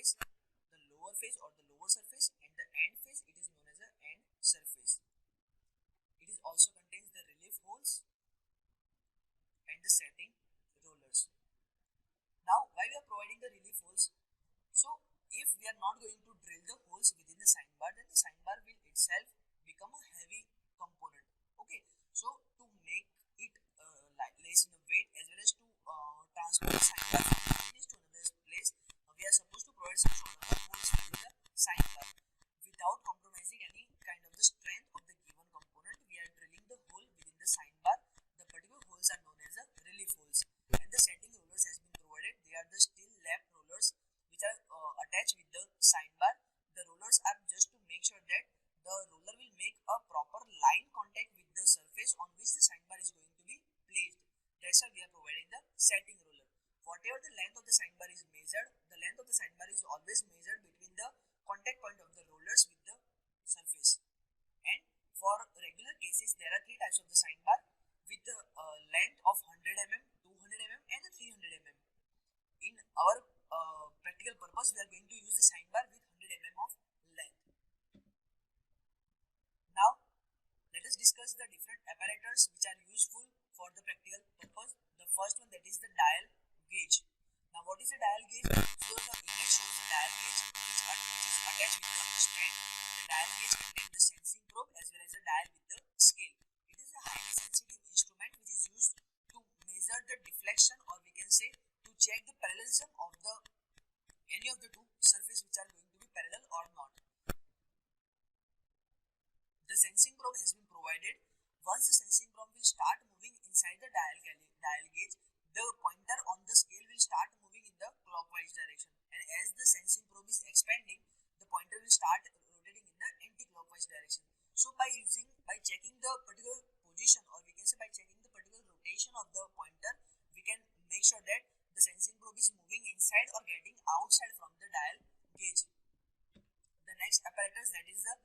face, the lower face or the lower surface, and the end face it is known as the end surface. It is also contains the relief holes and the setting rollers. Now why we are providing the relief holes? So if we are not going to drill the holes within the sign bar, then the sign bar will itself become a heavy component. Okay, so to make it less in the weight as well as to transport the sign bar from one place to another place, we are supposed to provide some sort of holes within the sign bar without compromising any kind of the strength of the given component. We are drilling the hole within the sign bar. The particular holes are known as the relief holes, and the setting rollers has been provided. They are the steel lap rollers which are attached with the sign bar. The rollers are just to make sure that the roller will make a proper line contact with the surface on which the sign bar is going to be placed. That's why we are providing the setting roller. Whatever the length of the sign bar is measured, the length of the sign bar is always measured between the contact point of the rollers with the surface. And for regular cases, there are three types of the sign bar with the length of 100 mm, 200 mm and 300 mm. In our practical purpose, we are going to use the sign bar with 100 mm of length. Now, let us discuss the different apparatus which are useful for the practical purpose. The first one, that is the dial gauge. Now, what is a dial gauge? So, the image shows the dial gauge which is attached with the stand. The dial gauge contains the sensing probe as well as the dial with the scale. It is a highly sensitive instrument which is used to measure the deflection, or we can say to check the parallelism of the any of the two surfaces which are going to be parallel or not. The sensing probe has been provided. Once the sensing probe will start moving inside the dial gauge, the pointer on the scale will start moving in the clockwise direction, and as the sensing probe is expanding, the pointer will start rotating in the anti-clockwise direction. So by checking the particular position, or we can say by checking the particular rotation of the pointer, we can make sure that the sensing probe is moving inside or getting outside from the dial gauge. The next apparatus, that is the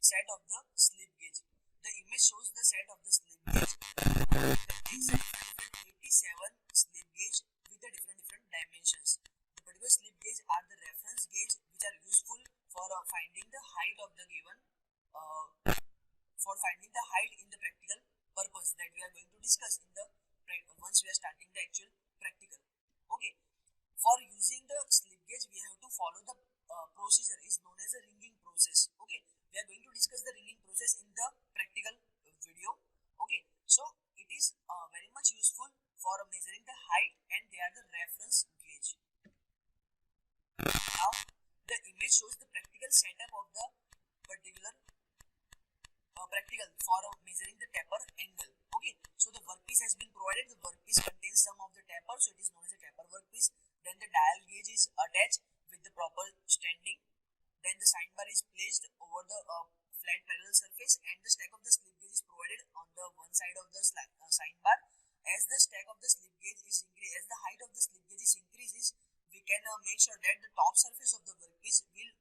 set of the slip gauge. The image shows the set of the slip gauge. There is 87 slip gauge with the different dimensions. The particular slip gauge are the reference gauge which are useful for finding the height of the given in the practical purpose that we are going to discuss in the once we are starting the actual practical. Okay, for using the slip gauge we have to follow the procedure is known as the ringing process. Okay, we are going to discuss the ringing process in the practical video. Okay, so it is very much useful for measuring the height, and they are the reference gauge. Now the image shows the practical setup of the particular practical for measuring the taper angle. Okay, so the workpiece has been provided. The workpiece contains some of the taper, so it is known as a taper workpiece. Then the dial gauge is attached with the proper standing. Then the sign bar is placed over the flat parallel surface, and the stack of the slip gauge is provided on the one side of the sign bar. As the stack of the slip gauge is as the height of the slip gauge is increases, we can make sure that the top surface of the workpiece will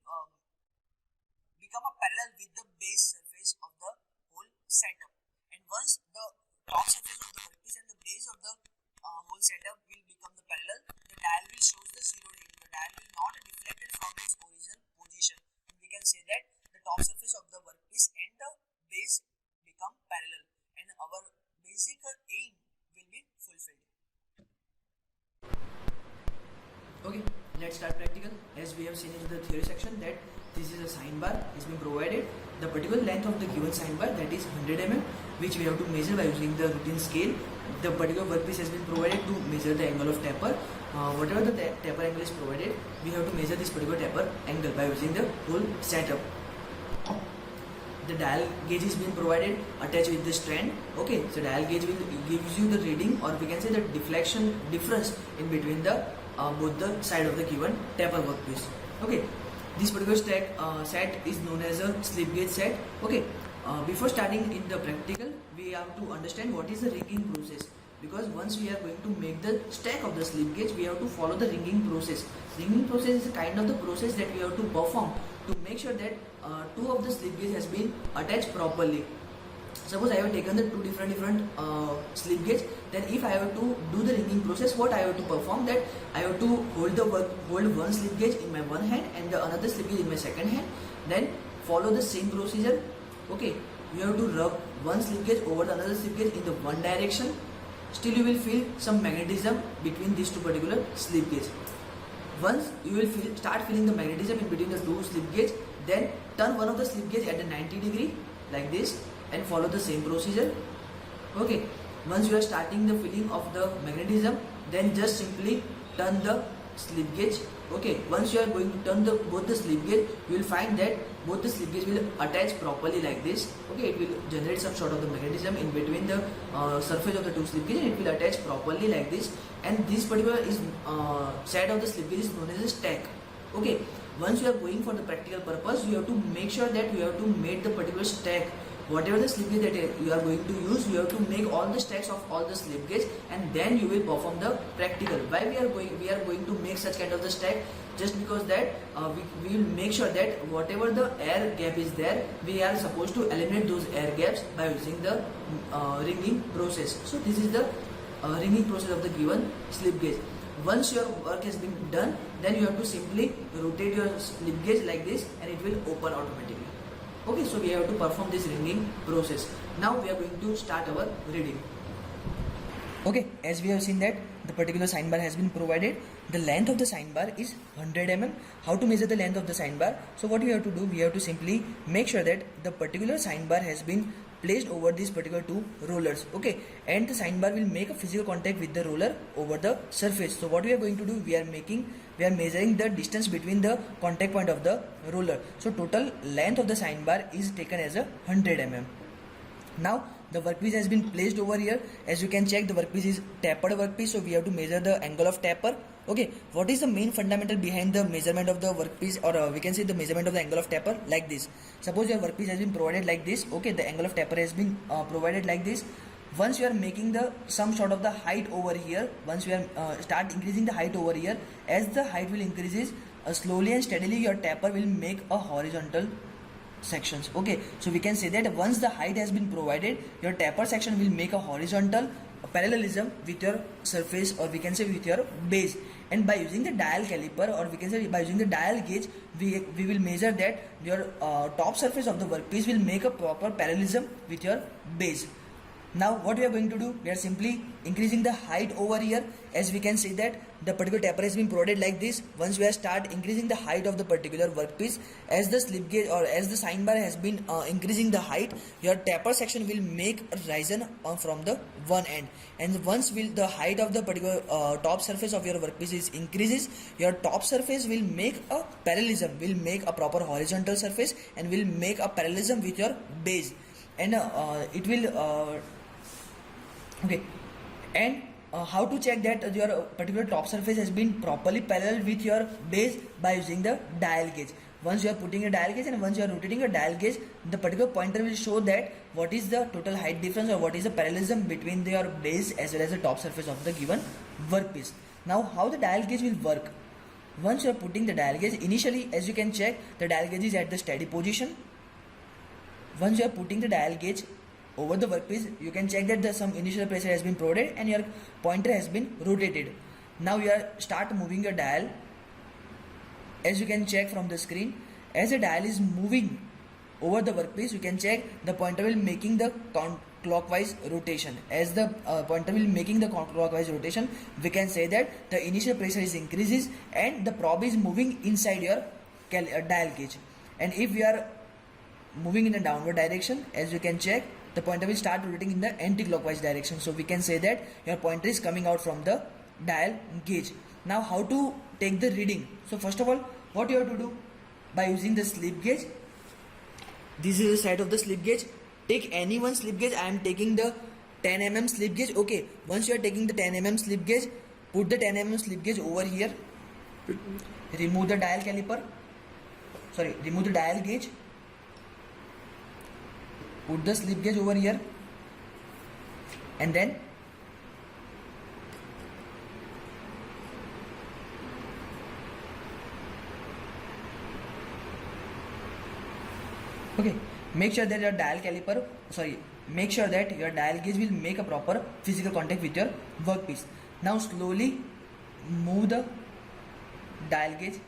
become a parallel with the base surface of the whole setup. And once the top surface of the workpiece and the base of the whole setup will become the parallel, the dial will show the zero reading. The dial will not deflected from its original position. And we can say that the top surface of the workpiece and the base become parallel, and our basic aim will be fulfilled. Okay, let's start practical. As we have seen in the theory section that this is a sign bar is being provided. The particular length of the given sign bar, that is 100 mm, which we have to measure by using the routine scale. The particular workpiece has been provided to measure the angle of taper. Whatever the taper angle is provided, we have to measure this particular taper angle by using the whole setup. The dial gauge is being provided attached with the strand. Okay, so dial gauge will gives you the reading, or we can say the deflection difference in between the both the side of the given taper workpiece. Okay, this particular set is known as a slip gauge set. Okay, before starting in the practical, we have to understand what is the ringing process, because once we are going to make the stack of the slip gauge, we have to follow the ringing process. Ringing process is a kind of the process that we have to perform to make sure that two of the slip gauge has been attached properly. Suppose I have taken the two different slip gauge. Then if I have to do the ringing process, what I have to perform, that I have to hold one slip gauge in my one hand and the another slip gauge in my second hand. Then follow the same procedure. Okay, you have to rub one slip gauge over the another slip gauge in the one direction. Still you will feel some magnetism between these two particular slip gauge. Once you will start feeling the magnetism in between the two slip gauge, then turn one of the slip gauge at a 90 degree like this and follow the same procedure. Okay, once you are starting the feeling of the magnetism, then just simply turn the slip gauge. Okay, once you are going to turn both the slip gauge, you will find that both the slip gauge will attach properly like this. Okay, it will generate some sort of the magnetism in between the surface of the two slip gauge, and it will attach properly like this. And this particular side of the slip gauge is known as a stack. Okay, once you are going for the practical purpose, you have to make sure that you have to make the particular stack. Whatever the slip gauge that you are going to use, you have to make all the stacks of all the slip gauge, and then you will perform the practical. Why we are going to make such kind of the stack? Just because that we will make sure that whatever the air gap is there, we are supposed to eliminate those air gaps by using the ringing process. So this is the ringing process of the given slip gauge. Once your work has been done, then you have to simply rotate your slip gauge like this, and it will open automatically. Okay, so we have to perform this ringing process. Now we are going to start our reading. Okay, as we have seen that the particular sign bar has been provided. The length of the sign bar is 100 mm. How to measure the length of the sign bar? So what we have to do, we have to simply make sure that the particular sign bar has been placed over these particular two rollers. Okay, and the sign bar will make a physical contact with the roller over the surface. So what we are going to do, we are measuring the distance between the contact point of the roller. So total length of the sign bar is taken as 100 mm. Now the workpiece has been placed over here. As you can check, the workpiece is tapered workpiece, so we have to measure the angle of taper. Okay, what is the main fundamental behind the measurement of the workpiece, or we can say the measurement of the angle of taper? Like this. Suppose your workpiece has been provided like this. Okay, the angle of taper has been provided like this. Once you are making some sort of the height over here, once you are start increasing the height over here, as the height will increases, slowly and steadily your taper will make a horizontal sections. Okay, so we can say that once the height has been provided, your taper section will make a horizontal parallelism with your surface, or we can say with your base. And by using the dial caliper, or we can say by using the dial gauge, we will measure that your top surface of the workpiece will make a proper parallelism with your base. Now what we are going to do, we are simply increasing the height over here. As we can see that the particular taper has been provided like this. Once we are start increasing the height of the particular workpiece, as the slip gauge or as the sign bar has been increasing the height, your taper section will make a horizon from the one end. And once the height of the particular top surface of your workpiece is increases, your top surface will make a parallelism, will make a proper horizontal surface, and will make a parallelism with your base. And it will okay, and how to check that your particular top surface has been properly parallel with your base? By using the dial gauge. Once you are putting a dial gauge and once you are rotating a dial gauge, the particular pointer will show that what is the total height difference, or what is the parallelism between your base as well as the top surface of the given workpiece. Now how the dial gauge will work? Once you are putting the dial gauge, initially as you can check, the dial gauge is at the steady position. Once you are putting the dial gauge over the workpiece, you can check that some initial pressure has been provided and your pointer has been rotated. Now you start moving your dial. As you can check from the screen, as the dial is moving over the workpiece, you can check the pointer will making the clockwise rotation. As the pointer will making the clockwise rotation, we can say that the initial pressure is increases and the probe is moving inside your dial gauge. And if we are moving in a downward direction, as you can check, the pointer will start rotating in the anti-clockwise direction. So we can say that your pointer is coming out from the dial gauge. Now how to take the reading? So first of all, what you have to do, by using the slip gauge, this is the side of the slip gauge. Take any one slip gauge. I am taking the 10 mm slip gauge. Okay, once you are taking the 10 mm slip gauge, put the 10 mm slip gauge over here. Remove the dial caliper. Sorry, remove the dial gauge. Put the slip gauge over here, and then okay, make sure that your dial caliper, make sure that your dial gauge will make a proper physical contact with your workpiece. Now slowly move the dial gauge.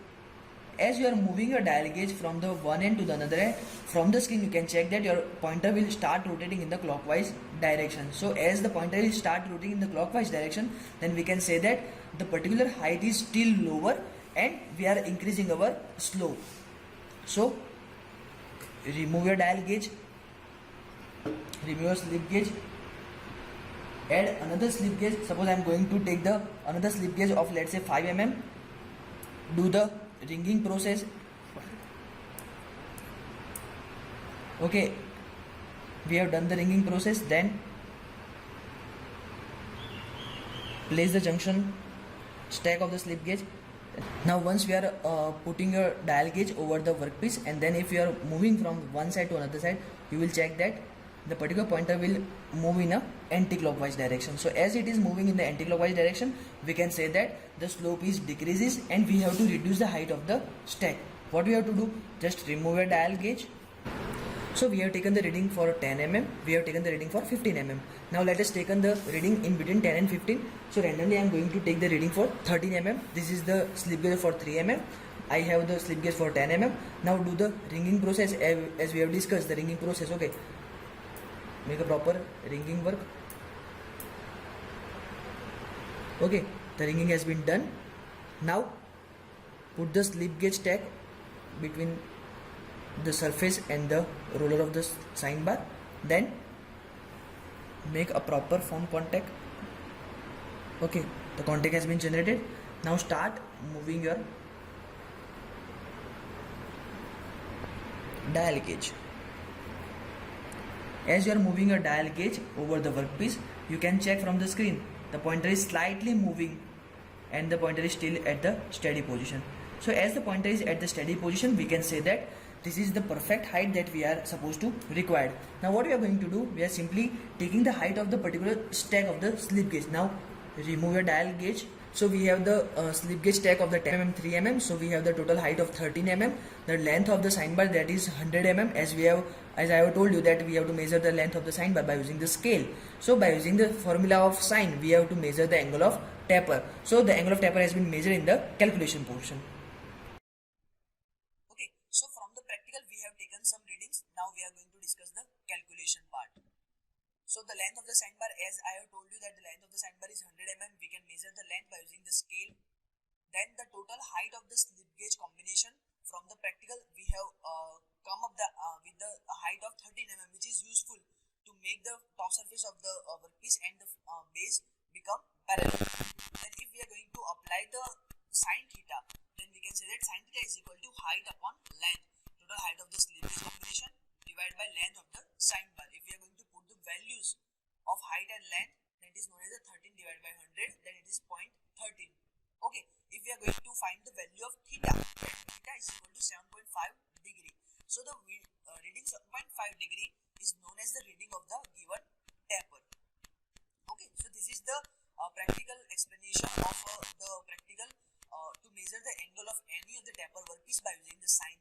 As you are moving your dial gauge from the one end to the another end, from the screen you can check that your pointer will start rotating in the clockwise direction. So as the pointer will start rotating in the clockwise direction, then we can say that the particular height is still lower and we are increasing our slope. So remove your dial gauge, remove your slip gauge, add another slip gauge. Suppose I am going to take the another slip gauge of, let's say, 5 mm. Do the ringing process. Okay, we have done the ringing process. Then place the junction stack of the slip gauge. Now once we are putting your dial gauge over the workpiece, and then if you are moving from one side to another side, you will check that the particular pointer will move in a anti-clockwise direction. So as it is moving in the anti-clockwise direction, we can say that the slope is decreases and we have to reduce the height of the stack. What we have to do? Just remove your dial gauge. So we have taken the reading for 10 mm, we have taken the reading for 15 mm. Now let us take the reading in between 10 and 15. So randomly I am going to take the reading for 13 mm. This is the slip gauge for 3 mm. I have the slip gauge for 10 mm. Now do the ringing process as we have discussed the ringing process. Okay, make a proper ringing work. Okay, the ringing has been done. Now put the slip gauge stack between the surface and the roller of the sign bar. Then make a proper form contact. Okay, the contact has been generated. Now start moving your dial gauge. As you are moving your dial gauge over the workpiece, you can check from the screen the pointer is slightly moving and the pointer is still at the steady position. So as the pointer is at the steady position, we can say that this is the perfect height that we are supposed to require. Now what we are going to do, we are simply taking the height of the particular stack of the slip gauge. Now remove your dial gauge. So we have the slip gauge stack of the 10 mm, 3 mm. So we have the total height of 13 mm. The length of the sign bar, that is 100 mm. As I have told you that we have to measure the length of the sign bar by using the scale. So by using the formula of sine, we have to measure the angle of taper. So the angle of taper has been measured in the calculation portion. Okay, so from the practical we have taken some readings. Now we are going to discuss the calculation part. So the length of the sign bar, as I have told you that the length of the sign bar is 100 mm, we can measure the length by using the scale. Then the total height of the slip gauge combination. From the practical we have come up with the height of 13 mm, which is useful to make the top surface of the workpiece and the base become parallel. Then if we are going to apply the sin theta, then we can say that sin theta is equal to height upon length, total height of the slip gauge combination divided by length of the sign bar. If we are going to put the values of height and length, then it is known as the 13 divided by 100, then it is 0.13. Okay, if we are going to find the value of theta, then theta is equal to 7.5 degree. So the reading 7.5 degree is known as the reading of the given taper. Okay, so this is the practical explanation of the practical to measure the angle of any of the taper workpiece by using the sin